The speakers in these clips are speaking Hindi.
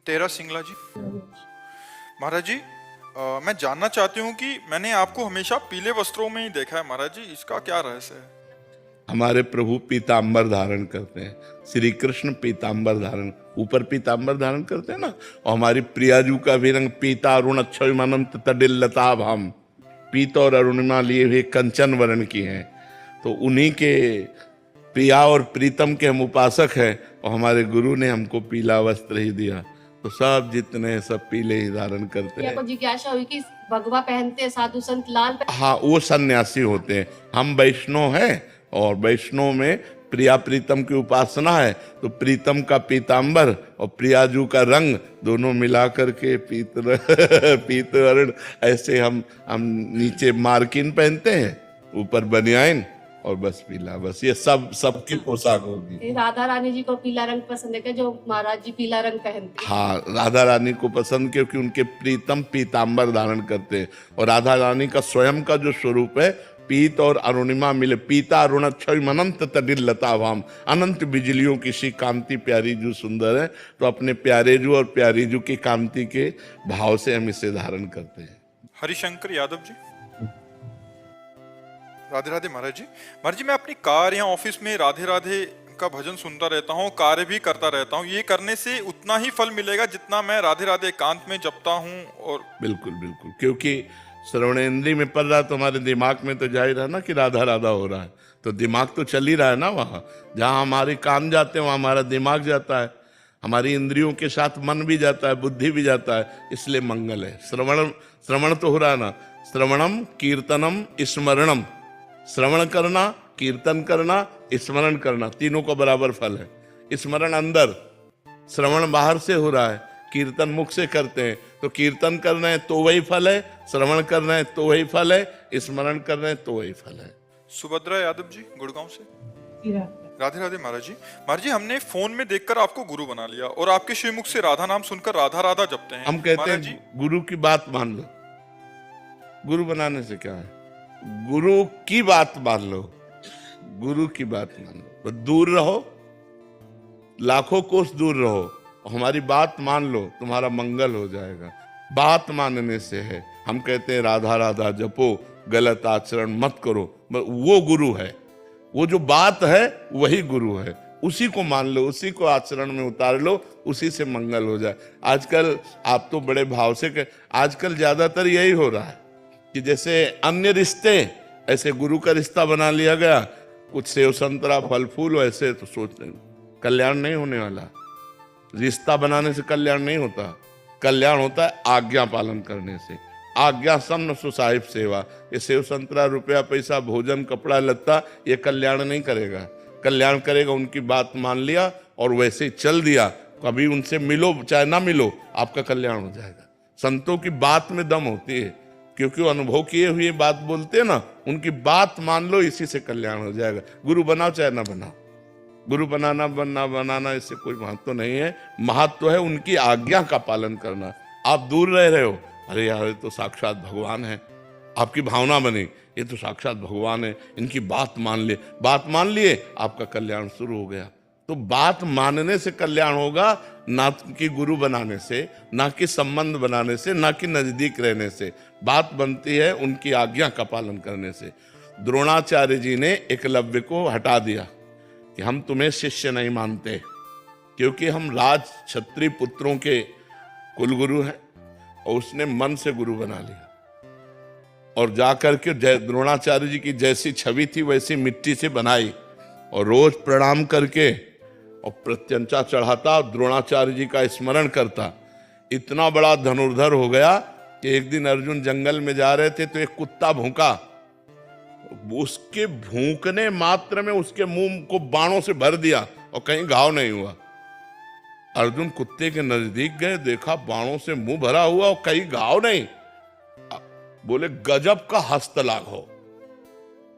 तेरा सिंगला जी। महाराज जी, मैं जानना चाहती हूँ कि मैंने आपको हमेशा पीले वस्त्रों में ही देखा है महाराज जी, इसका क्या रहस्य है? हमारे प्रभु पीतांबर धारण करते हैं। श्री कृष्ण पीतांबर धारण, ऊपर पीतांबर धारण करते हैं ना। और हमारी प्रियाजू का भी रंग पीता अरुण अक्षयमनंत तडिल्लताभ, हम पीत और अरुणिमा लिए हुए कंचन वर्ण की हैं। तो उन्हीं के प्रिया और प्रीतम के हम उपासक हैं। और हमारे गुरु ने हमको पीला वस्त्र ही दिया, तो सब जितने हैं सब पीले ही धारण करते हैं। को जिज्ञासा हुई कि भगवा पहनते साधु संत लाल हाँ, वो सन्यासी होते हैं। हम वैष्णव हैं, और वैष्णव में प्रिया प्रीतम की उपासना है। तो प्रीतम का पीतांबर और प्रियाजू का रंग दोनों मिला करके पीत पीत वर्ण, ऐसे हम नीचे मार्किन पहनते हैं, ऊपर बनियाइन और बस पीला। बस ये सबकी पोशाक होगी। राधा रानी जी को पीला रंग पसंद है, जो महाराज जी पीला रंग पहनते हैं। हाँ, राधा रानी को पसंद, क्योंकि उनके प्रीतम पीतांबर धारण करते हैं। और राधा रानी का स्वयं का जो स्वरूप है, पीत और अरुणिमा मिले, पीता अरुण अक्षय अनंत तडिल्लता वाम, अनंत बिजलियों की सी कांति प्यारी जू सुंदर है। तो अपने प्यारे जू और प्यारी जू की कांति के भाव से हम इसे धारण करते हैं। हरिशंकर यादव जी। राधे राधे महाराज जी। महाराज जी, मैं अपनी कार या ऑफिस में राधे राधे का भजन सुनता रहता हूँ, कार्य भी करता रहता हूँ। ये करने से उतना ही फल मिलेगा जितना मैं राधे राधे एकांत में जपता हूँ। और बिल्कुल बिल्कुल, क्योंकि श्रवणेन्द्रिय में पड़ रहा, तो हमारे दिमाग में तो जाहिर है ना कि राधा राधा हो रहा है। तो दिमाग तो चल ही रहा है ना। वहाँ जहाँ हमारे कान जाते हैं वहाँ हमारा दिमाग जाता है, हमारी इंद्रियों के साथ मन भी जाता है, बुद्धि भी जाता है। इसलिए मंगल है। श्रवण तो हो रहा है ना। श्रवणम कीर्तनम स्मरणम, श्रवण करना, कीर्तन करना, स्मरण करना, तीनों का बराबर फल है। स्मरण अंदर, श्रवण बाहर से हो रहा है, कीर्तन मुख से करते हैं। तो कीर्तन करना है तो वही फल है, श्रवण करना है तो वही फल है, स्मरण करना है तो वही फल है। सुभद्रा यादव जी, गुड़गांव से। राधे राधे महाराज जी। महाराज जी, हमने फोन में देखकर आपको गुरु बना लिया और आपके श्रीमुख से राधा नाम सुनकर राधा राधा जपते हैं। हम कहते हैं गुरु की बात मान लो। गुरु बनाने से क्या है? गुरु की बात मान लो, गुरु की बात मान लो। बस दूर रहो, लाखों कोस दूर रहो, हमारी बात मान लो, तुम्हारा मंगल हो जाएगा। बात मानने से है। हम कहते हैं राधा राधा जपो, गलत आचरण मत करो, वो गुरु है। वो जो बात है वही गुरु है। उसी को मान लो, उसी को आचरण में उतार लो, उसी से मंगल हो जाए। आजकल आप तो बड़े भाव से आजकल ज्यादातर यही हो रहा है कि जैसे अन्य रिश्ते, ऐसे गुरु का रिश्ता बना लिया गया। कुछ सेव संतरा फल फूल, ऐसे तो सोचते कल्याण नहीं होने वाला। रिश्ता बनाने से कल्याण नहीं होता। कल्याण होता है आज्ञा पालन करने से। आज्ञा सम सुसाहिब सेवा। ये सेव संतरा, रुपया पैसा, भोजन, कपड़ा लत्ता, ये कल्याण नहीं करेगा। कल्याण करेगा उनकी बात मान लिया और वैसे ही चल दिया। कभी उनसे मिलो चाहे ना मिलो, आपका कल्याण हो जाएगा। संतों की बात में दम होती है, क्योंकि वो अनुभव किए हुए बात बोलते हैं ना। उनकी बात मान लो, इसी से कल्याण हो जाएगा। गुरु बनाओ चाहे ना बनाओ, गुरु बनाना बनना बनाना इससे कोई महत्व नहीं है। महत्व है उनकी आज्ञा का पालन करना। आप दूर रह रहे हो, अरे यार ये तो साक्षात भगवान है, आपकी भावना बनी, ये तो साक्षात भगवान है, इनकी बात मान लिए। बात मान लिए, आपका कल्याण शुरू हो गया। तो बात मानने से कल्याण होगा, ना कि गुरु बनाने से, ना कि संबंध बनाने से, ना कि नजदीक रहने से। बात बनती है उनकी आज्ञा का पालन करने से। द्रोणाचार्य जी ने एकलव्य को हटा दिया कि हम तुम्हें शिष्य नहीं मानते, क्योंकि हम राज क्षत्रिय पुत्रों के कुलगुरु हैं। और उसने मन से गुरु बना लिया और जाकर के द्रोणाचार्य जी की जैसी छवि थी वैसी मिट्टी से बनाई, और रोज प्रणाम करके और प्रत्यंचा चढ़ाता, द्रोणाचार्य जी का स्मरण करता। इतना बड़ा धनुर्धर हो गया कि एक दिन अर्जुन जंगल में जा रहे थे तो एक कुत्ता भौंका। उसके भूखने मात्र में उसके मुंह को बाणों से भर दिया और कहीं घाव नहीं हुआ। अर्जुन कुत्ते के नजदीक गए, देखा बाणों से मुंह भरा हुआ और कहीं घाव नहीं। बोले गजब का हस्तलाघव हो।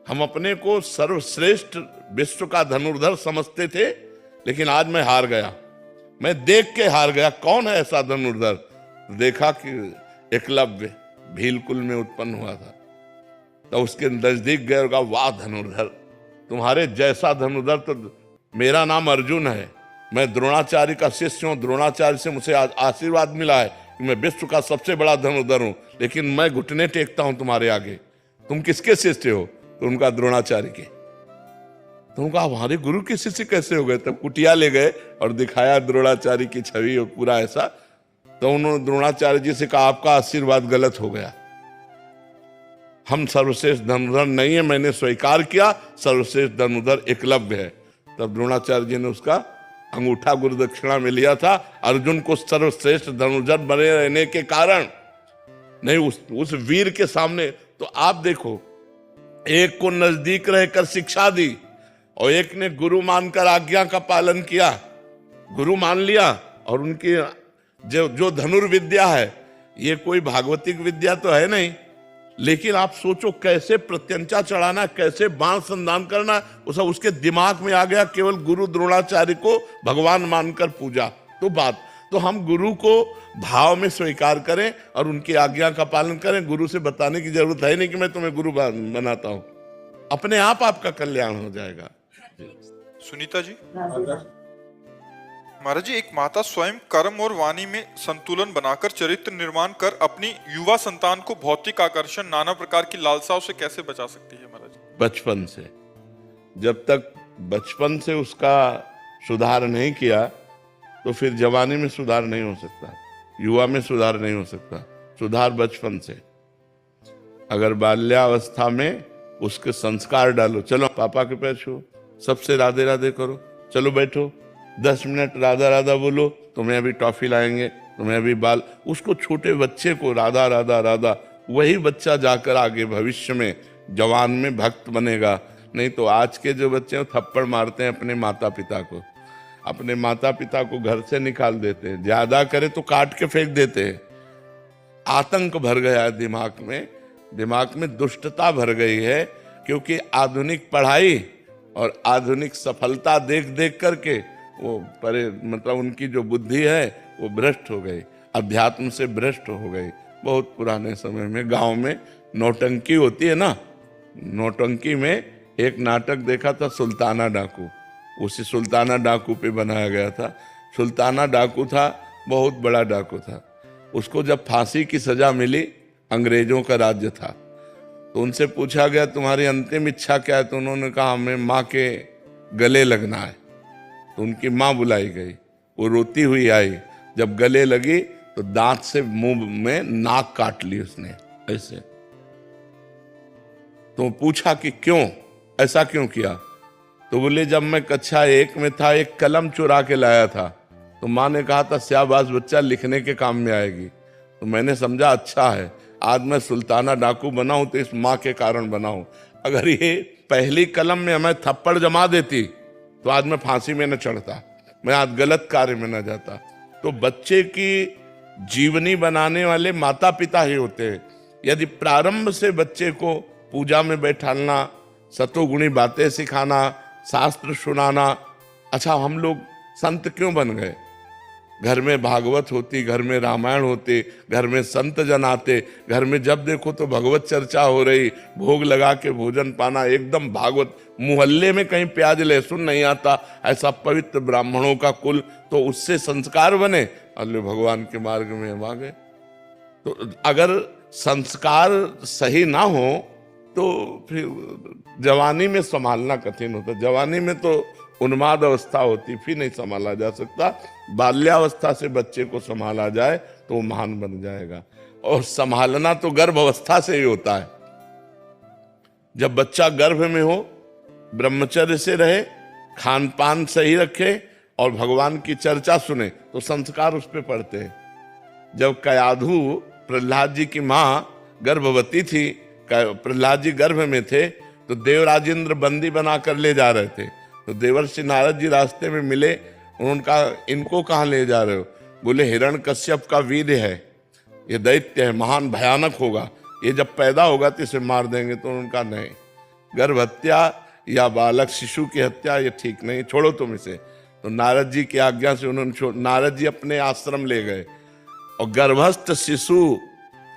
हम अपने को सर्वश्रेष्ठ विश्व का धनुर्धर समझते थे, लेकिन आज मैं हार गया। मैं देख के हार गया, कौन है ऐसा धनुर्धर? देखा कि एकलव्य भीलकुल में उत्पन्न हुआ था। तो उसके नजदीक गए और कहा, वाह धनुर्धर, तुम्हारे जैसा धनुर्धर तो, मेरा नाम अर्जुन है, मैं द्रोणाचार्य का शिष्य हूं, द्रोणाचार्य से मुझे आशीर्वाद मिला है कि मैं विश्व का सबसे बड़ा धनुर्धर हूं, लेकिन मैं घुटने टेकता हूं तुम्हारे आगे। तुम किसके शिष्य हो? तो उनका द्रोणाचार्य के। तो उनका हमारे गुरु के शिष्य कैसे हो गए? तब कुटिया ले गए और दिखाया द्रोणाचार्य की छवि और पूरा ऐसा। तो उन्होंने द्रोणाचार्य जी से कहा आपका आशीर्वाद गलत हो गया, हम सर्वश्रेष्ठ धनुर्धर नहीं है, मैंने स्वीकार किया, सर्वश्रेष्ठ धनुर्धर एकलव्य है। तब द्रोणाचार्य जी ने उसका अंगूठा गुरु दक्षिणा में लिया था। अर्जुन को सर्वश्रेष्ठ धनुर्धर बने रहने के कारण नहीं, उस वीर के सामने। तो आप देखो, एक को नजदीक रहकर शिक्षा दी और एक ने गुरु मानकर आज्ञा का पालन किया, गुरु मान लिया। और उनकी जो धनुर्विद्या है, ये कोई भागवतिक विद्या तो है नहीं, लेकिन आप सोचो कैसे प्रत्यंचा चढ़ाना, कैसे बाण संधान करना, वो सब उसके दिमाग में आ गया। केवल गुरु द्रोणाचार्य को भगवान मानकर पूजा। तो हम गुरु को भाव में स्वीकार करें और उनकी आज्ञा का पालन करें। गुरु से बताने की जरूरत है नहीं कि मैं तुम्हें गुरु बनाता हूं, अपने आप आपका कल्याण हो जाएगा। सुनीता जी, महाराज जी, एक माता स्वयं कर्म और वाणी में संतुलन बनाकर चरित्र निर्माण कर अपनी युवा संतान को भौतिक आकर्षण, नाना प्रकार की लालसाओं से कैसे बचा सकती है महाराज? बचपन से, जब तक बचपन से उसका सुधार नहीं किया तो फिर जवानी में सुधार नहीं हो सकता, युवा में सुधार नहीं हो सकता। सुधार बचपन से। अगर बाल्यावस्था में उसके संस्कार डालो, चलो पापा के पैर छुओ, सबसे राधे राधे करो, चलो बैठो 10 मिनट राधा राधा बोलो, तुम्हें अभी टॉफी लाएंगे, तुम्हें अभी बाल। उसको, छोटे बच्चे को राधा राधा राधा, वही बच्चा जाकर आगे भविष्य में जवान में भक्त बनेगा। नहीं तो आज के जो बच्चे हैं थप्पड़ मारते हैं अपने माता पिता को, अपने माता पिता को घर से निकाल देते हैं, ज्यादा करे तो काट के फेंक देते हैं। आतंक भर गया है दिमाग में दुष्टता भर गई है, क्योंकि आधुनिक पढ़ाई और आधुनिक सफलता देख देख करके वो मतलब उनकी जो बुद्धि है वो भ्रष्ट हो गई, अध्यात्म से भ्रष्ट हो गई। बहुत पुराने समय में गांव में नौटंकी होती है ना, नौटंकी में एक नाटक देखा था सुल्ताना डाकू, उसी सुल्ताना डाकू पे बनाया गया था। सुल्ताना डाकू था, बहुत बड़ा डाकू था। उसको जब फांसी की सजा मिली, अंग्रेजों का राज्य था, तो उनसे पूछा गया तुम्हारी अंतिम इच्छा क्या है? तो उन्होंने कहा हमें माँ के गले लगना है। तो उनकी माँ बुलाई गई, वो रोती हुई आई, जब गले लगी तो दांत से मुंह में नाक काट ली उसने ऐसे। तो पूछा कि क्यों, ऐसा क्यों किया? तो बोले जब मैं कक्षा 1 में था एक कलम चुरा के लाया था, तो माँ ने कहा था शाबाश बच्चा, लिखने के काम में आएगी। तो मैंने समझा अच्छा है, आज मैं सुल्ताना डाकू बना हूं तो इस माँ के कारण बना हूं। अगर ये पहली कलम में हमें थप्पड़ जमा देती तो आज मैं फांसी में न चढ़ता, मैं आज गलत कार्य में न जाता। तो बच्चे की जीवनी बनाने वाले माता पिता ही होते हैं। यदि प्रारंभ से बच्चे को पूजा में बैठालना, सतोगुणी बातें सिखाना, शास्त्र सुनाना। अच्छा, हम लोग संत क्यों बन गए? घर में भागवत होती, घर में रामायण होते, घर में संत जन आते, घर में जब देखो तो भगवत चर्चा हो रही, भोग लगा के भोजन पाना, एकदम भागवत। मोहल्ले में कहीं प्याज लहसुन नहीं आता, ऐसा पवित्र ब्राह्मणों का कुल, तो उससे संस्कार बने, अल्ले भगवान के मार्ग में हम आ गए। तो अगर संस्कार सही ना हो तो फिर जवानी में संभालना कठिन होता। जवानी में तो उन्माद अवस्था होती, फिर नहीं संभाला जा सकता। बाल्यावस्था से बच्चे को संभाला जाए तो वो महान बन जाएगा। और संभालना तो गर्भ अवस्था से ही होता है। जब बच्चा गर्भ में हो, ब्रह्मचर्य से रहे, खान पान सही रखे और भगवान की चर्चा सुने तो संस्कार उस पर पड़ते हैं। जब कयाधु प्रहलाद जी की माँ गर्भवती थी, प्रहलाद जी गर्भ में थे, तो देवराजेंद्र बंदी बना कर ले जा रहे थे। तो देवर्षि नारद जी रास्ते में मिले, उन्होंने कहा इनको कहाँ ले जा रहे हो? बोले हिरण्यकश्यप का वीर है, ये दैत्य है, महान भयानक होगा, ये जब पैदा होगा तो इसे मार देंगे। तो उन्होंने कहा नहीं, गर्भ हत्या या बालक शिशु की हत्या ये ठीक नहीं, छोड़ो तुम इसे। तो नारद जी की आज्ञा से उन्होंने नारद जी अपने आश्रम ले गए, और गर्भस्थ शिशु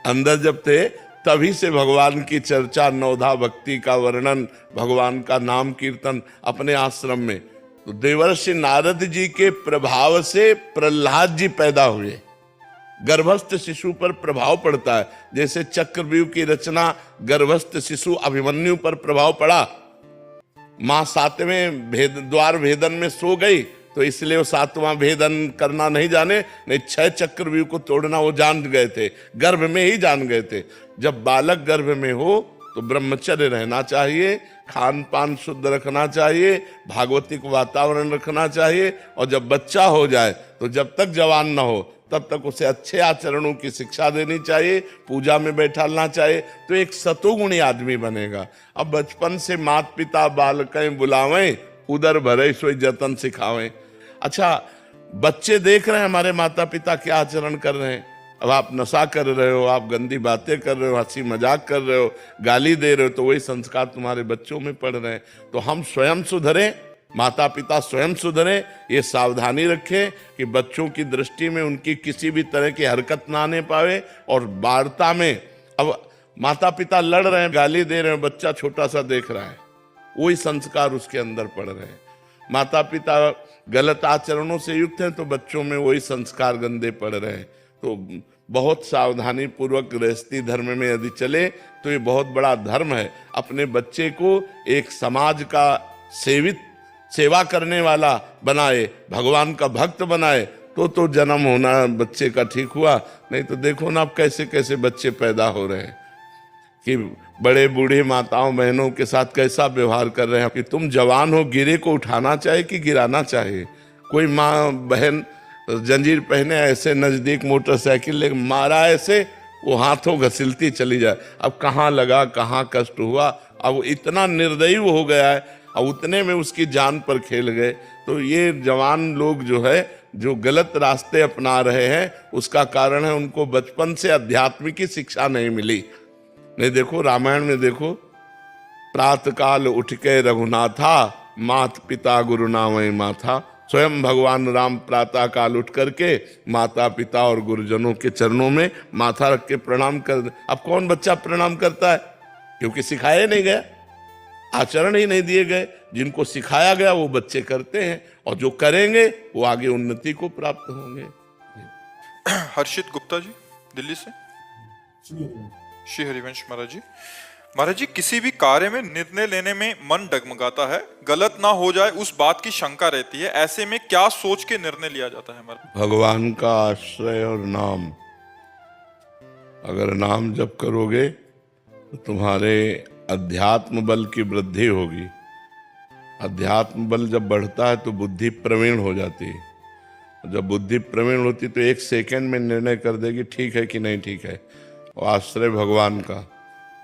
अंदर जब थे तभी से भगवान की चर्चा, नवधा भक्ति का वर्णन, भगवान का नाम कीर्तन अपने आश्रम में। तो देवर्षि नारद जी के प्रभाव से प्रहलाद जी पैदा हुए। गर्भस्थ शिशु पर प्रभाव पड़ता है, जैसे चक्रव्यूह की रचना गर्भस्थ शिशु अभिमन्यु पर प्रभाव पड़ा। मां सातवें द्वार भेदन में सो गई, तो इसलिए वो सातवां भेदन करना नहीं जाने, नहीं 6 चक्रव्यूह को तोड़ना वो जान गए थे, गर्भ में ही जान गए थे। जब बालक गर्भ में हो तो ब्रह्मचर्य रहना चाहिए, खान पान शुद्ध रखना चाहिए, भागवतिक वातावरण रखना चाहिए, और जब बच्चा हो जाए तो जब तक जवान ना हो तब तक उसे अच्छे आचरणों की शिक्षा देनी चाहिए, पूजा में बैठालना चाहिए, तो एक सतोगुणी आदमी बनेगा। अब बचपन से माता पिता बालकें बुलावें, उदर भरे सोई जतन सिखावें। अच्छा, बच्चे देख रहे हैं हमारे माता पिता क्या आचरण कर रहे हैं। अब आप नशा कर रहे हो, आप गंदी बातें कर रहे हो, हंसी मजाक कर रहे हो, गाली दे रहे हो, तो वही संस्कार तुम्हारे बच्चों में पड़ रहे हैं। तो हम स्वयं सुधरें, माता पिता स्वयं सुधरें, ये सावधानी रखें कि बच्चों की दृष्टि में उनकी किसी भी तरह की हरकत ना आने पावे। और वार्ता में अब माता पिता लड़ रहे हैं, गाली दे रहे हैं, बच्चा छोटा सा देख रहा है, वही संस्कार उसके अंदर पड़ रहे हैं। माता पिता गलत आचरणों से युक्त हैं तो बच्चों में वही संस्कार गंदे पड़ रहे हैं। तो बहुत सावधानी पूर्वक गृहस्थी धर्म में यदि चले तो ये बहुत बड़ा धर्म है। अपने बच्चे को एक समाज का सेवा करने वाला बनाए, भगवान का भक्त बनाए, तो जन्म होना बच्चे का ठीक हुआ। नहीं तो देखो ना आप कैसे कैसे बच्चे पैदा हो रहे हैं कि बड़े बूढ़े माताओं बहनों के साथ कैसा व्यवहार कर रहे हैं कि तुम जवान हो, गिरे को उठाना चाहिए कि गिराना चाहिए। कोई माँ बहन जंजीर पहने ऐसे नजदीक मोटरसाइकिल लेकर मारा ऐसे, वो हाथों घसीलती चली जाए। अब कहाँ लगा, कहाँ कष्ट हुआ, अब इतना निर्दयी हो गया है, अब उतने में उसकी जान पर खेल गए। तो ये जवान लोग जो है जो गलत रास्ते अपना रहे हैं, उसका कारण है उनको बचपन से अध्यात्म की शिक्षा नहीं मिली। नहीं, देखो रामायण में देखो, प्रातः काल उठ के रघुनाथा, मात पिता गुरु नामय माथा। स्वयं भगवान राम प्रातः काल उठ करके माता पिता और गुरुजनों के चरणों में माथा रख के प्रणाम कर। अब कौन बच्चा प्रणाम करता है? क्योंकि सिखाया नहीं गया, आचरण ही नहीं दिए गए। जिनको सिखाया गया वो बच्चे करते हैं, और जो करेंगे वो आगे उन्नति को प्राप्त होंगे। हर्षित गुप्ता जी दिल्ली से। श्री हरिवंश महाराज जी, किसी भी कार्य में निर्णय लेने में मन डगमगाता है, गलत ना हो जाए उस बात की शंका रहती है, ऐसे में क्या सोच के निर्णय लिया जाता है हमारा? भगवान का आश्रय और नाम। अगर नाम जप करोगे तो तुम्हारे अध्यात्म बल की वृद्धि होगी। अध्यात्म बल जब बढ़ता है तो बुद्धि प्रवीण हो जाती है। जब बुद्धि प्रवीण होती तो 1 सेकंड में निर्णय कर देगी ठीक है कि नहीं ठीक है। और आश्रय भगवान का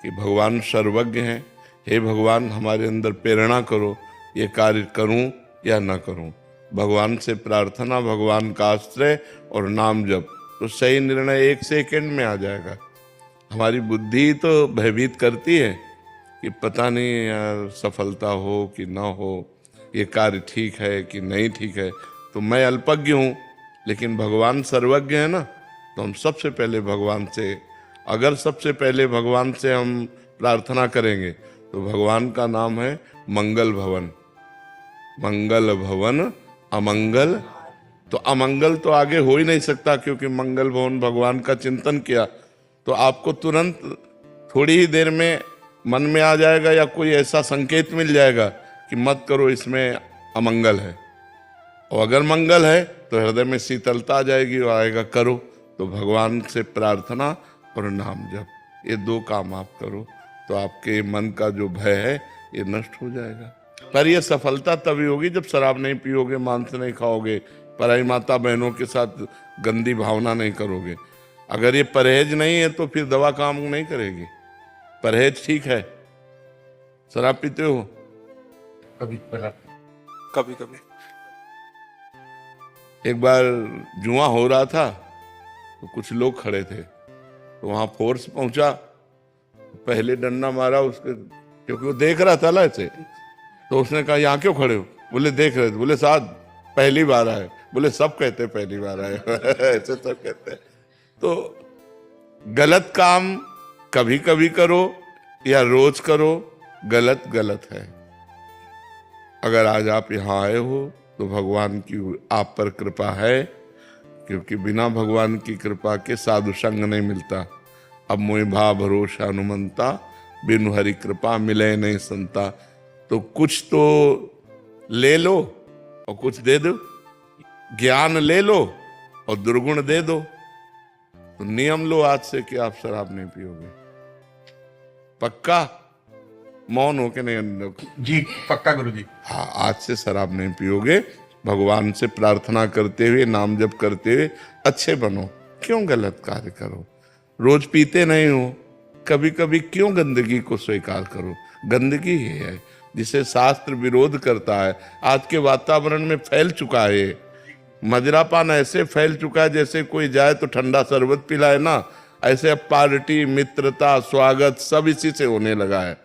कि भगवान सर्वज्ञ हैं, हे भगवान हमारे अंदर प्रेरणा करो, ये कार्य करूं या ना करूं। भगवान से प्रार्थना, भगवान का आश्रय और नाम जप, तो सही निर्णय 1 सेकंड में आ जाएगा। हमारी बुद्धि तो भयभीत करती है कि पता नहीं यार सफलता हो कि ना हो, ये कार्य ठीक है कि नहीं ठीक है। तो मैं अल्पज्ञ हूँ, लेकिन भगवान सर्वज्ञ है ना, तो हम सबसे पहले भगवान से, अगर सबसे पहले भगवान से हम प्रार्थना करेंगे तो भगवान का नाम है मंगल भवन। मंगल भवन अमंगल, तो अमंगल तो आगे हो ही नहीं सकता, क्योंकि मंगल भवन भगवान का चिंतन किया तो आपको तुरंत थोड़ी ही देर में मन में आ जाएगा या कोई ऐसा संकेत मिल जाएगा कि मत करो, इसमें अमंगल है। और अगर मंगल है तो हृदय में शीतलता आ जाएगी और आएगा करो। तो भगवान से प्रार्थना और नाम जप, ये 2 काम आप करो तो आपके मन का जो भय है ये नष्ट हो जाएगा। पर ये सफलता तभी होगी जब शराब नहीं पियोगे, मांस नहीं खाओगे, पराई माता बहनों के साथ गंदी भावना नहीं करोगे। अगर ये परहेज नहीं है तो फिर दवा काम नहीं करेगी। परहेज ठीक है। शराब पीते हो? कभी कभी। एक बार जुआ हो रहा था तो कुछ लोग खड़े थे, तो वहां फोर्स पहुंचा, पहले डंडा मारा उसके, क्योंकि वो देख रहा था ना ऐसे। तो उसने कहा यहाँ क्यों खड़े हो? बोले देख रहे थे। बोले साहब पहली बार आए। बोले सब कहते पहली बार आए ऐसे सब कहते हैं। तो गलत काम कभी कभी करो या रोज करो, गलत गलत है। अगर आज आप यहाँ आए हो तो भगवान की आप पर कृपा है, क्योंकि बिना भगवान की कृपा के साधु संग नहीं मिलता। अब मोहि भा भरोसा हनुमंता, बिनु हरि कृपा मिले नहीं संता। तो कुछ तो ले लो और कुछ दे दो, ज्ञान ले लो और दुर्गुण दे दो। तो नियम लो आज से कि आप शराब नहीं पियोगे। पक्का? मौन हो के नहीं? जी पक्का गुरुजी। हाँ, आज से शराब नहीं पियोगे। भगवान से प्रार्थना करते हुए, नाम जप करते हुए अच्छे बनो। क्यों गलत कार्य करो? रोज पीते नहीं हो, कभी कभी क्यों गंदगी को स्वीकार करो? गंदगी ही है जिसे शास्त्र विरोध करता है। आज के वातावरण में फैल चुका है, मदिरापान ऐसे फैल चुका है जैसे कोई जाए तो ठंडा शरबत पिलाए ना, ऐसे अब पार्टी, मित्रता, स्वागत सब इसी से होने लगा है।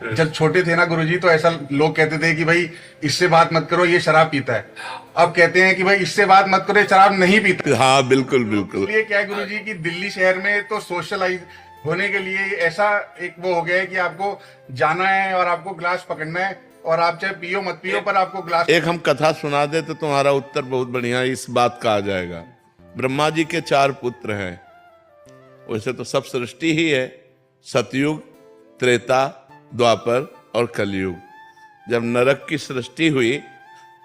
जब छोटे थे ना गुरुजी तो ऐसा लोग कहते थे कि भाई इससे बात मत करो, ये शराब पीता है। अब कहते हैं कि भाई इससे बात मत करो, ये शराब नहीं पीता। हाँ बिल्कुल बिल्कुल। ये क्या है गुरुजी कि दिल्ली शहर में तो सोशलाइज होने के लिए ऐसा एक वो हो गया है कि आपको जाना है और आपको ग्लास पकड़ना है, और आप चाहे पियो मत पियो पर आपको ग्लास। एक हम कथा सुना दे तो तुम्हारा उत्तर बहुत बढ़िया इस बात का आ जाएगा। ब्रह्मा जी के 4 पुत्र हैं। वैसे तो सब सृष्टि ही है, सतयुग, त्रेता, द्वापर और कलयुग। जब नरक की सृष्टि हुई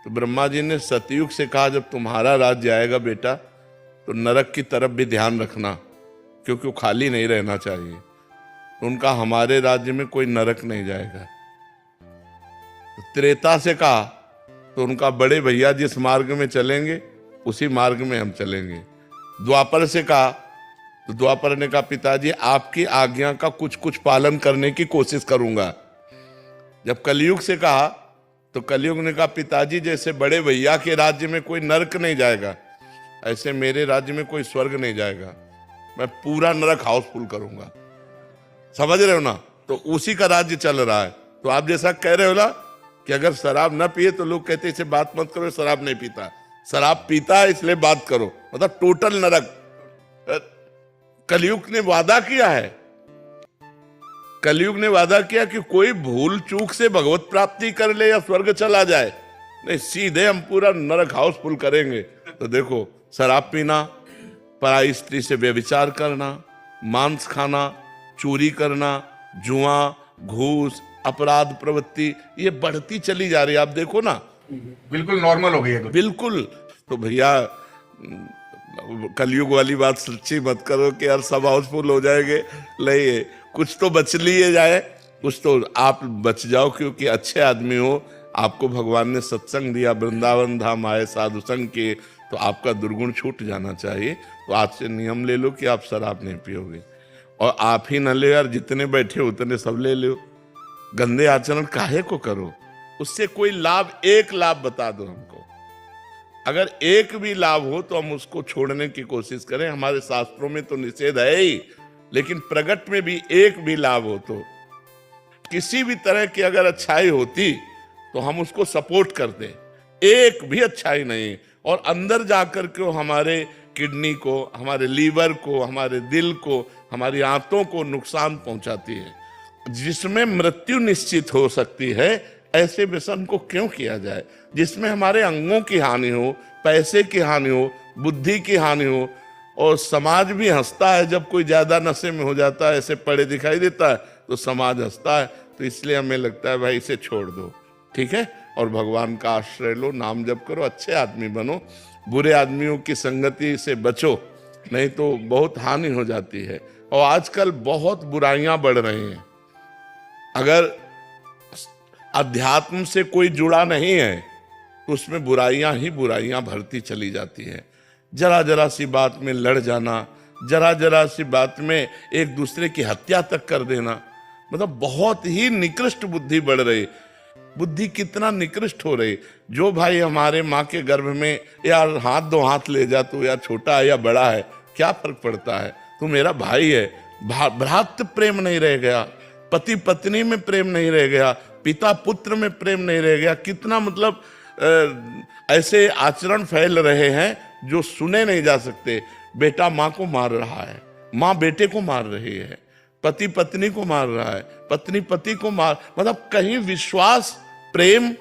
तो ब्रह्मा जी ने सतयुग से कहा, जब तुम्हारा राज्य आएगा बेटा तो नरक की तरफ भी ध्यान रखना, क्योंकि वो खाली नहीं रहना चाहिए। तो उनका हमारे राज्य में कोई नरक नहीं जाएगा। तो त्रेता से कहा तो उनका बड़े भैया जिस मार्ग में चलेंगे उसी मार्ग में हम चलेंगे। द्वापर से कहा तो द्वापर ने कहा, पिताजी आपकी आज्ञा का कुछ कुछ पालन करने की कोशिश करूंगा। जब कलयुग से कहा तो कलयुग ने कहा, पिताजी जैसे बड़े भैया के राज्य में कोई नरक नहीं जाएगा, ऐसे मेरे राज्य में कोई स्वर्ग नहीं जाएगा। मैं पूरा नरक हाउसफुल करूंगा। समझ रहे हो ना? तो उसी का राज्य चल रहा है। तो आप जैसा कह रहे हो ना कि अगर शराब ना पिए तो लोग कहते इसे बात मत करो, शराब नहीं पीता। शराब पीता है इसलिए बात करो, मतलब टोटल नरक। कलयुग ने वादा किया है, कलयुग ने वादा किया कि कोई भूल चूक से भगवत प्राप्ति कर ले या स्वर्ग चला जाए, नहीं, सीधे हम पूरा नरक हाउसफुल करेंगे। तो देखो, शराब पीना, पराई स्त्री से व्यभिचार करना, मांस खाना, चोरी करना, जुआ, घूस, अपराध प्रवृत्ति, ये बढ़ती चली जा रही है। आप देखो ना, बिल्कुल नॉर्मल हो गई है। बिल्कुल। तो भैया कलयुग वाली बात सच्ची मत करो कि यार सब हाउसफुल हो जाएंगे। नहीं, कुछ तो बच लिए जाए, कुछ तो आप बच जाओ, क्योंकि अच्छे आदमी हो, आपको भगवान ने सत्संग दिया, वृंदावन धाम आए, साधु संग के, तो आपका दुर्गुण छूट जाना चाहिए। तो आज से नियम ले लो कि आप शराब नहीं पियोगे। और आप ही न ले यार, जितने बैठे उतने सब ले लो। गंदे आचरण काहे को करो? उससे कोई लाभ, एक लाभ बता दो हमको। अगर एक भी लाभ हो तो हम उसको छोड़ने की कोशिश करें। हमारे शास्त्रों में तो निषेध है ही, लेकिन प्रगट में भी एक भी लाभ हो तो, किसी भी तरह की अगर अच्छाई होती तो हम उसको सपोर्ट करते। एक भी अच्छाई नहीं, और अंदर जाकर के हमारे किडनी को, हमारे लीवर को, हमारे दिल को, हमारी आंतों को नुकसान पहुंचाती है, जिसमें मृत्यु निश्चित हो सकती है। ऐसे व्यसन को क्यों किया जाए जिसमें हमारे अंगों की हानि हो, पैसे की हानि हो, बुद्धि की हानि हो। और समाज भी हंसता है जब कोई ज्यादा नशे में हो जाता है, ऐसे पड़े दिखाई देता है तो समाज हंसता है। तो इसलिए हमें लगता है भाई इसे छोड़ दो, ठीक है, और भगवान का आश्रय लो, नाम जप करो, अच्छे आदमी बनो, बुरे आदमियों की संगति से बचो, नहीं तो बहुत हानि हो जाती है। और आजकल बहुत बुराइयां बढ़ रही हैं। अगर अध्यात्म से कोई जुड़ा नहीं है तो उसमें बुराइयां ही बुराइयां भरती चली जाती हैं। जरा जरा सी बात में लड़ जाना, जरा जरा सी बात में एक दूसरे की हत्या तक कर देना, मतलब बहुत ही निकृष्ट बुद्धि बढ़ रही। बुद्धि कितना निकृष्ट हो रही। जो भाई हमारे माँ के गर्भ में यार हाथ दो हाथ ले जा, तू यार छोटा है या बड़ा है, क्या फर्क पड़ता है, तू मेरा भाई है। भ्रातृ प्रेम नहीं रह गया, पति पत्नी में प्रेम नहीं रह गया, पिता पुत्र में प्रेम नहीं रह गया। कितना मतलब ऐसे आचरण फैल रहे हैं जो सुने नहीं जा सकते। बेटा माँ को मार रहा है, माँ बेटे को मार रही है, पति पत्नी को मार रहा है, पत्नी पति को मार, मतलब कहीं विश्वास, प्रेम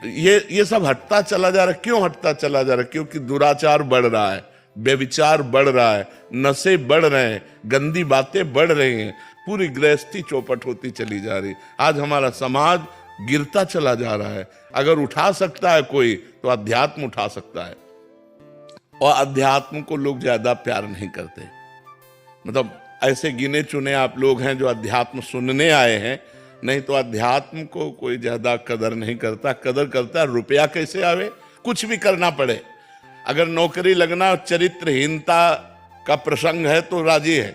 ये सब हटता चला जा रहा है। क्यों हटता चला जा रहा है? क्योंकि दुराचार बढ़ रहा है, व्यभिचार बढ़ रहा है, नशे बढ़ रहे हैं, गंदी बातें बढ़ रही हैं, पूरी गृहस्थी चौपट होती चली जा रही। आज हमारा समाज गिरता चला जा रहा है। अगर उठा सकता है कोई तो अध्यात्म उठा सकता है, और अध्यात्म को लोग ज्यादा प्यार नहीं करते। मतलब ऐसे गिने चुने आप लोग हैं जो अध्यात्म सुनने आए हैं, नहीं तो अध्यात्म को कोई ज्यादा कदर नहीं करता। कदर करता है रुपया कैसे आवे, कुछ भी करना पड़े। अगर नौकरी लगना चरित्रहीनता का प्रसंग है तो राजी है।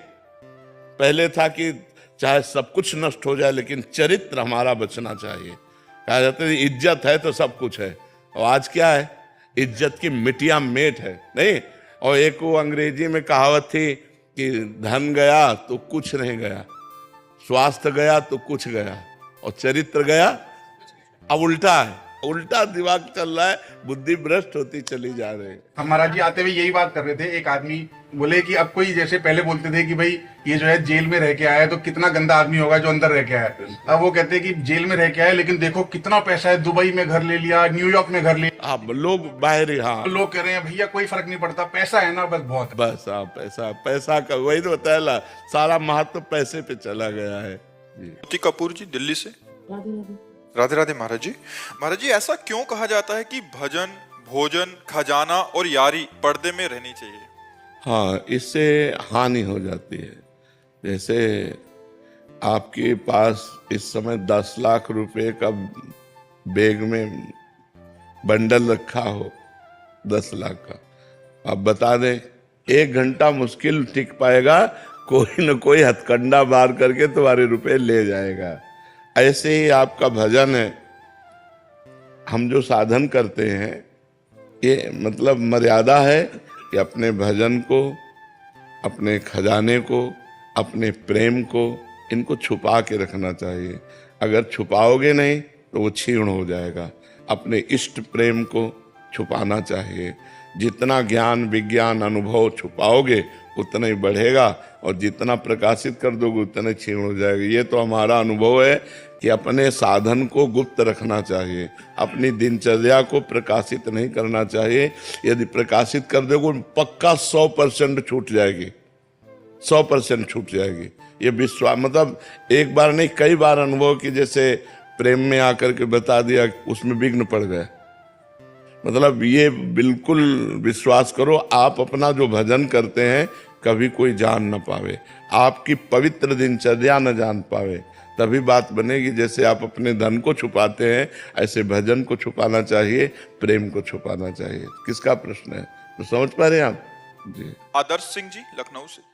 पहले था कि चाहे सब कुछ नष्ट हो जाए लेकिन चरित्र हमारा बचना चाहिए। कहा जाता है इज्जत है तो सब कुछ है, और आज क्या है? इज्जत की मिटिया मेट है, नहीं। और एक वो अंग्रेजी में कहावत थी कि धन गया तो कुछ नहीं गया, स्वास्थ्य गया तो कुछ गया, और चरित्र गया। अब उल्टा है, उल्टा दिमाग चल रहा है, बुद्धि भ्रष्ट होती चली जा रही है। हम महाराज जी आते हुए यही बात कर रहे थे। एक आदमी बोले कि अब कोई, जैसे पहले बोलते थे कि भाई ये जो है जेल में रह के आया है तो कितना गंदा आदमी होगा जो अंदर रह के आया है। अब वो कहते हैं कि जेल में रह के आया लेकिन देखो कितना पैसा है, दुबई में घर ले लिया, न्यूयॉर्क में घर ले लिया। अब लोग बाहर, हाँ, लोग कह रहे हैं भैया कोई फर्क नहीं पड़ता, पैसा है ना बस बहुत है। बस हाँ, पैसा पैसा का वही तो बताया, सारा महत्व पैसे पे चला गया है जी। ज्योति कपूर जी दिल्ली से। राधे राधे महाराज जी। महाराज जी, ऐसा क्यों कहा जाता है कि भजन, भोजन, खजाना और यारी पर्दे में रहनी चाहिए? हाँ, इससे हानि हो जाती है। जैसे आपके पास इस समय 10 लाख रुपए का बैग में बंडल रखा हो, 10 लाख का, आप बता दें 1 घंटा मुश्किल टिक पाएगा, कोई न कोई हथकंडा मार करके तुम्हारे रुपए ले जाएगा। ऐसे ही आपका भजन है, हम जो साधन करते हैं, ये मतलब मर्यादा है कि अपने भजन को, अपने खजाने को, अपने प्रेम को, इनको छुपा के रखना चाहिए। अगर छुपाओगे नहीं तो वो क्षीण हो जाएगा। अपने इष्ट प्रेम को छुपाना चाहिए। जितना ज्ञान, विज्ञान, अनुभव छुपाओगे उतना ही बढ़ेगा, और जितना प्रकाशित कर दोगे उतना क्षीण हो जाएगा। ये तो हमारा अनुभव है कि अपने साधन को गुप्त रखना चाहिए, अपनी दिनचर्या को प्रकाशित नहीं करना चाहिए। यदि प्रकाशित कर दोगे पक्का 100% छूट जाएगी, 100% छूट जाएगी। ये विश्वास, मतलब एक बार नहीं कई बार अनुभव की, जैसे प्रेम में आकर के बता दिया उसमें विघ्न पड़ गए। मतलब ये बिल्कुल विश्वास करो, आप अपना जो भजन करते हैं कभी कोई जान न पावे, आपकी पवित्र दिनचर्या न जान पावे, तभी बात बनेगी। जैसे आप अपने धन को छुपाते हैं, ऐसे भजन को छुपाना चाहिए, प्रेम को छुपाना चाहिए। किसका प्रश्न है, तो समझ पा रहे हैं आप जी। आदर्श सिंह जी लखनऊ से।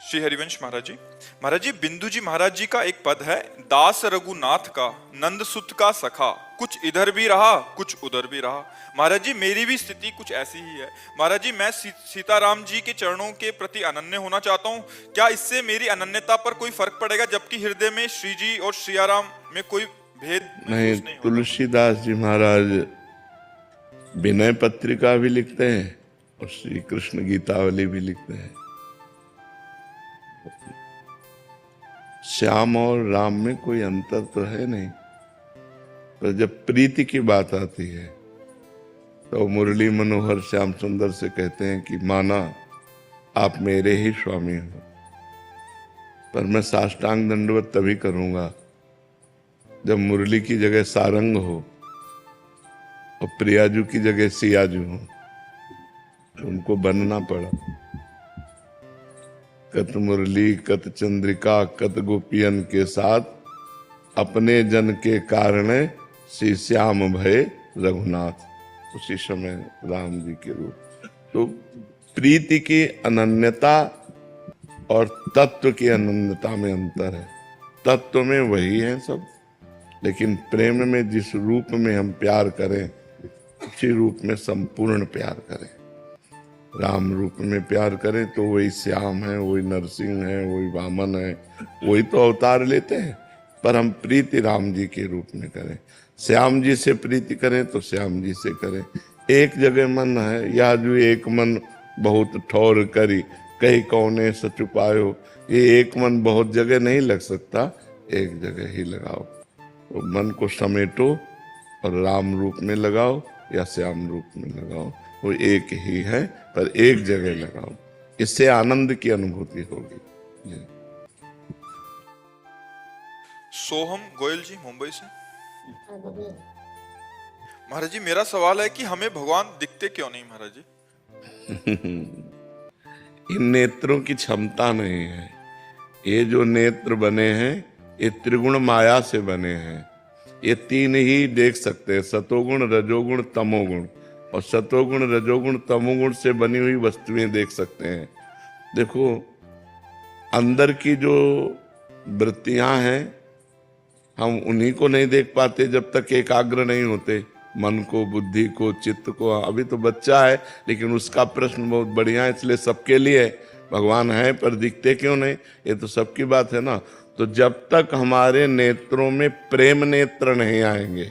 श्री हरिवंश महाराज जी। महाराज जी, बिंदु जी महाराज जी का एक पद है, दास रघुनाथ का नंद सुत का सखा, कुछ इधर भी रहा कुछ उधर भी रहा। महाराज जी, मेरी भी स्थिति कुछ ऐसी ही है। महाराज जी, मैं सीताराम जी के चरणों के प्रति अनन्य होना चाहता हूँ। क्या इससे मेरी अनन्यता पर कोई फर्क पड़ेगा, जबकि हृदय में श्री जी और सियाराम में कोई भेद नहीं? तुलसीदास जी महाराज विनय पत्रिका भी लिखते हैं और श्री कृष्ण गीतावली भी लिखते हैं। श्याम और राम में कोई अंतर तो है नहीं, पर जब प्रीति की बात आती है तो मुरली मनोहर श्याम सुंदर से कहते हैं कि माना आप मेरे ही स्वामी हो, पर मैं साष्टांग दंडवत तभी करूंगा जब मुरली की जगह सारंग हो और प्रियाजू की जगह सियाजू हो। उनको बनना पड़ा। कत मुरली कत चंद्रिका कत गोपियन के साथ, अपने जन के कारण श्री श्याम भय रघुनाथ। उसी समय राम जी के रूप। तो प्रीति की अनन्यता और तत्व की अनन्यता में अंतर है। तत्व में वही है सब, लेकिन प्रेम में जिस रूप में हम प्यार करें उसी रूप में संपूर्ण प्यार करें। राम रूप में प्यार करें तो वही श्याम है, वही नरसिंह है, वही वामन है, वही तो अवतार लेते हैं, पर हम प्रीति राम जी के रूप में करें। श्याम जी से प्रीति करें तो श्याम जी से करें। एक जगह मन है, या जो एक मन बहुत ठौर करी, कई कौने सच उपायो। ये एक मन बहुत जगह नहीं लग सकता, एक जगह ही लगाओ। तो मन को समेटो और राम रूप में लगाओ या श्याम रूप में लगाओ, वो एक ही है, पर एक जगह लगाओ, इससे आनंद की अनुभूति होगी। जी। सोहम गोयल जी मुंबई से। महाराज जी मेरा सवाल है कि हमें भगवान दिखते क्यों नहीं महाराज जी? इन नेत्रों की क्षमता नहीं है। ये जो नेत्र बने हैं ये त्रिगुण माया से बने हैं। ये तीन ही देख सकते हैं, सतोगुण, रजोगुण, तमोगुण, और सतोगुण, रजोगुण, तमोगुण से बनी हुई वस्तुएं देख सकते हैं। देखो अंदर की जो वृत्तियां हैं हम उन्हीं को नहीं देख पाते जब तक एकाग्र नहीं होते, मन को, बुद्धि को, चित्त को। अभी तो बच्चा है लेकिन उसका प्रश्न बहुत बढ़िया है, इसलिए सबके लिए भगवान है पर दिखते क्यों नहीं, ये तो सबकी बात है ना। तो जब तक हमारे नेत्रों में प्रेम नेत्र नहीं आएंगे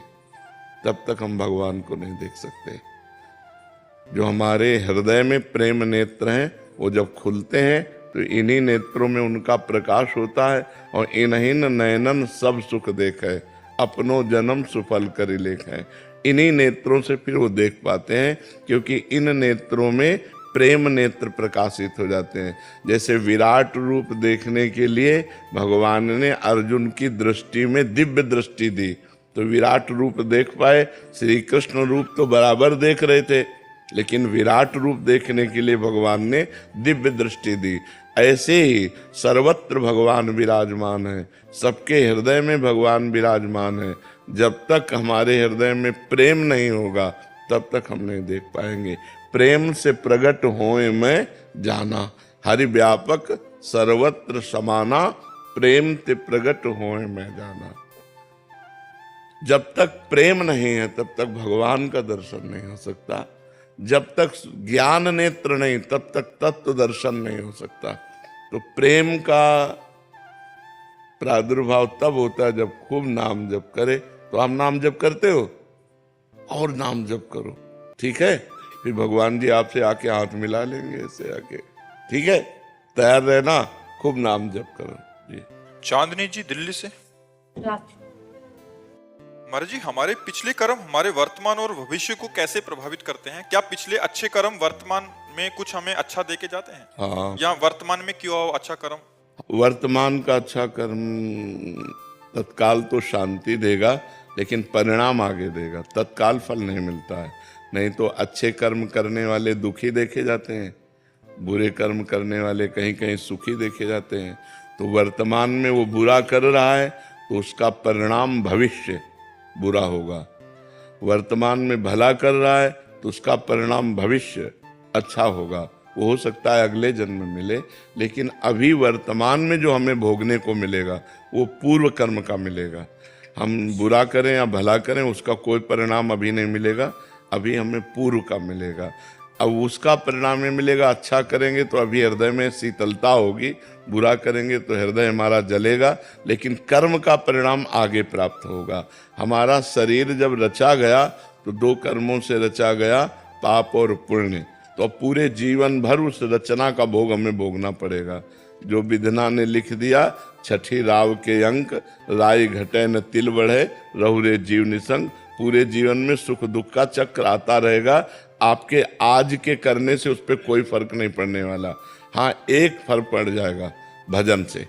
तब तक हम भगवान को नहीं देख सकते। जो हमारे हृदय में प्रेम नेत्र हैं वो जब खुलते हैं तो इन्हीं नेत्रों में उनका प्रकाश होता है, और इन्हीं नयनन सब सुख देखे, अपनो जन्म सुफल करी लेखे। इन्हीं नेत्रों से फिर वो देख पाते हैं, क्योंकि इन नेत्रों में प्रेम नेत्र प्रकाशित हो जाते हैं। जैसे विराट रूप देखने के लिए भगवान ने अर्जुन की दृष्टि में दिव्य दृष्टि दी, तो विराट रूप देख पाए। श्री कृष्ण रूप तो बराबर देख रहे थे, लेकिन विराट रूप देखने के लिए भगवान ने दिव्य दृष्टि दी। ऐसे ही सर्वत्र भगवान विराजमान है, सबके हृदय में भगवान विराजमान है। जब तक हमारे हृदय में प्रेम नहीं होगा तब तक हम नहीं देख पाएंगे। प्रेम से प्रकट होए मैं जाना, हरि व्यापक सर्वत्र समाना, प्रेम ते प्रकट होए मैं जाना। जब तक प्रेम नहीं है तब तक भगवान का दर्शन नहीं हो सकता। जब तक ज्ञान नेत्र नहीं तब तक तत्व दर्शन नहीं हो सकता। तो प्रेम का प्रादुर्भाव तब होता है जब खूब नाम जप करे। तो आप नाम जप करते हो और नाम जप करो, ठीक है? फिर भगवान जी आपसे आके हाथ मिला लेंगे ऐसे आके, ठीक है? तैयार रहना, खूब नाम जप करो जी। चांदनी जी दिल्ली से। महाराज जी हमारे पिछले कर्म हमारे वर्तमान और भविष्य को कैसे प्रभावित करते हैं? क्या पिछले अच्छे कर्म वर्तमान में कुछ हमें अच्छा देके जाते हैं? हाँ, या वर्तमान में क्यों अच्छा कर्म? वर्तमान का अच्छा कर्म तत्काल तो शांति देगा, लेकिन परिणाम आगे देगा। तत्काल फल नहीं मिलता है। नहीं तो अच्छे कर्म करने वाले दुखी देखे जाते हैं, बुरे कर्म करने वाले कहीं कहीं सुखी देखे जाते हैं। तो वर्तमान में वो बुरा कर रहा है तो उसका परिणाम भविष्य बुरा होगा। वर्तमान में भला कर रहा है तो उसका परिणाम भविष्य अच्छा होगा। वो हो सकता है अगले जन्म में मिले, लेकिन अभी वर्तमान में जो हमें भोगने को मिलेगा वो पूर्व कर्म का मिलेगा। हम बुरा करें या भला करें उसका कोई परिणाम अभी नहीं मिलेगा, अभी हमें पूर्व का मिलेगा। अब उसका परिणाम ये मिलेगा, अच्छा करेंगे तो अभी हृदय में शीतलता होगी, बुरा करेंगे तो हृदय हमारा जलेगा, लेकिन कर्म का परिणाम आगे प्राप्त होगा। हमारा शरीर जब रचा गया तो दो कर्मों से रचा गया, पाप और पुण्य। तो पूरे जीवन भर उस रचना का भोग हमें भोगना पड़ेगा। जो विधना ने लिख दिया, छठी राव के अंक, राय घटे न तिल बढ़े, रहुरे जीव निसंग। पूरे जीवन में सुख दुख का चक्र आता रहेगा। आपके आज के करने से उस पर कोई फर्क नहीं पड़ने वाला। हाँ, एक फर्क पड़ जाएगा, भजन से।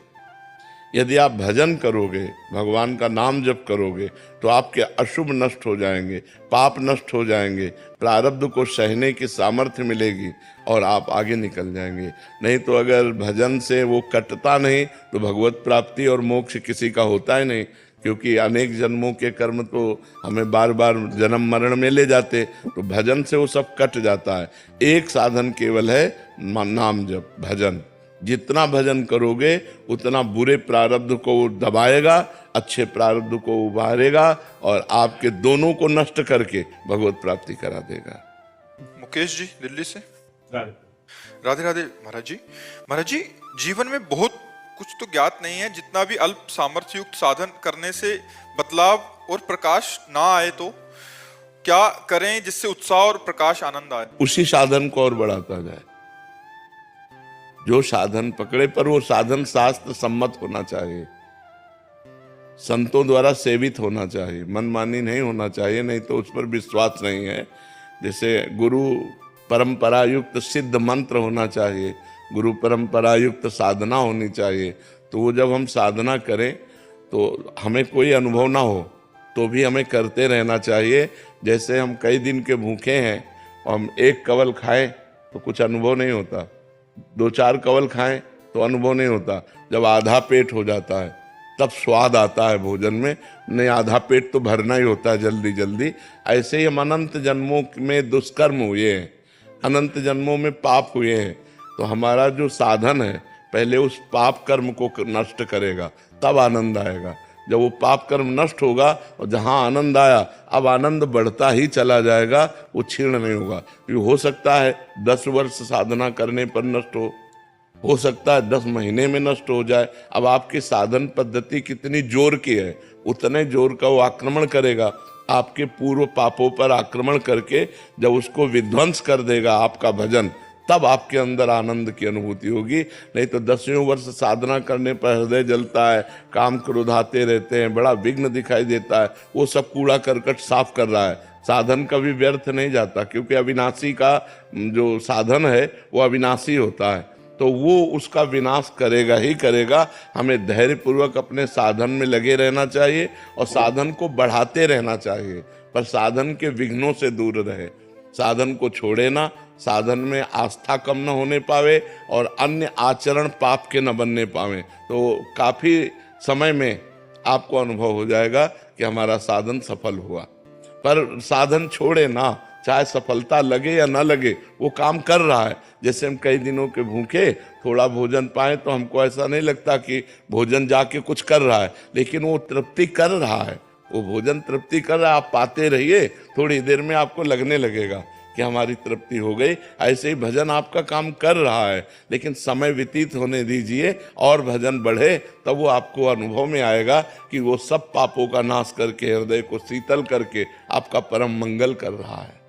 यदि आप भजन करोगे, भगवान का नाम जप करोगे, तो आपके अशुभ नष्ट हो जाएंगे, पाप नष्ट हो जाएंगे, प्रारब्ध को सहने की सामर्थ्य मिलेगी और आप आगे निकल जाएंगे। नहीं तो अगर भजन से वो कटता नहीं तो भगवत प्राप्ति और मोक्ष किसी का होता ही नहीं, क्योंकि अनेक जन्मों के कर्म तो हमें बार बार जन्म मरण में ले जाते। तो भजन से वो सब कट जाता है। एक साधन केवल है, नाम जप, भजन। जितना भजन करोगे उतना बुरे प्रारब्ध को दबाएगा, अच्छे प्रारब्ध को उभारेगा और आपके दोनों को नष्ट करके भगवत प्राप्ति करा देगा। मुकेश जी दिल्ली से। राधे राधे महाराज जी। महाराज जी जीवन में बहुत कुछ तो ज्ञात नहीं है, जितना भी अल्प सामर्थ्य युक्त साधन करने से बदलाव और प्रकाश ना आए तो क्या करें जिससे उत्साह और प्रकाश आनंद आए? उसी साधन को और बढ़ाता जाए। जो साधन पकड़े पर वो साधन शास्त्र सम्मत होना चाहिए। संतों द्वारा सेवित होना चाहिए, मनमानी नहीं होना चाहिए, नहीं तो उस पर विश्वास नहीं है। जैसे गुरु परंपरा युक्त सिद्ध मंत्र होना चाहिए, गुरु परंपरा युक्त साधना होनी चाहिए। तो वो जब हम साधना करें तो हमें कोई अनुभव ना हो तो भी हमें करते रहना चाहिए। जैसे हम कई दिन के भूखे हैं और हम एक कवल खाएं तो कुछ अनुभव नहीं होता, 2-4 कवल खाएं तो अनुभव नहीं होता, जब आधा पेट हो जाता है तब स्वाद आता है भोजन में। नहीं, आधा पेट तो भरना ही होता है जल्दी जल्दी। ऐसे ही हम अनंत जन्मों में दुष्कर्म हुए हैं, अनंत जन्मों में पाप हुए हैं। तो हमारा जो साधन है पहले उस पाप कर्म को नष्ट करेगा, तब आनंद आएगा। जब वो पाप कर्म नष्ट होगा और जहाँ आनंद आया, अब आनंद बढ़ता ही चला जाएगा, वो क्षीण नहीं होगा। ये हो सकता है 10 वर्ष साधना करने पर नष्ट हो सकता है 10 महीने में नष्ट हो जाए। अब आपकी साधन पद्धति कितनी जोर की है, उतने जोर का वो आक्रमण करेगा, आपके पूर्व पापों पर आक्रमण करके जब उसको विध्वंस कर देगा आपका भजन, तब आपके अंदर आनंद की अनुभूति होगी। नहीं तो 10वें वर्ष साधना करने पर हृदय जलता है, काम क्रोध आते रहते हैं, बड़ा विघ्न दिखाई देता है, वो सब कूड़ा करकट साफ कर रहा है। साधन कभी व्यर्थ नहीं जाता, क्योंकि अविनाशी का जो साधन है वो अविनाशी होता है, तो वो उसका विनाश करेगा ही करेगा। हमें धैर्यपूर्वक अपने साधन में लगे रहना चाहिए और साधन को बढ़ाते रहना चाहिए, पर साधन के विघ्नों से दूर रहे, साधन को छोड़े ना, साधन में आस्था कम न होने पावे और अन्य आचरण पाप के न बनने पावे। तो काफी समय में आपको अनुभव हो जाएगा कि हमारा साधन सफल हुआ। पर साधन छोड़े ना, चाहे सफलता लगे या ना लगे, वो काम कर रहा है। जैसे हम कई दिनों के भूखे थोड़ा भोजन पाए तो हमको ऐसा नहीं लगता कि भोजन जाके कुछ कर रहा है, लेकिन वो तृप्ति कर रहा है, वो भोजन तृप्ति कर रहा है। आप पाते रहिए, थोड़ी देर में आपको लगने लगेगा कि हमारी तृप्ति हो गई। ऐसे ही भजन आपका काम कर रहा है, लेकिन समय व्यतीत होने दीजिए और भजन बढ़े, तब वो आपको अनुभव में आएगा कि वो सब पापों का नाश करके, हृदय को शीतल करके आपका परम मंगल कर रहा है।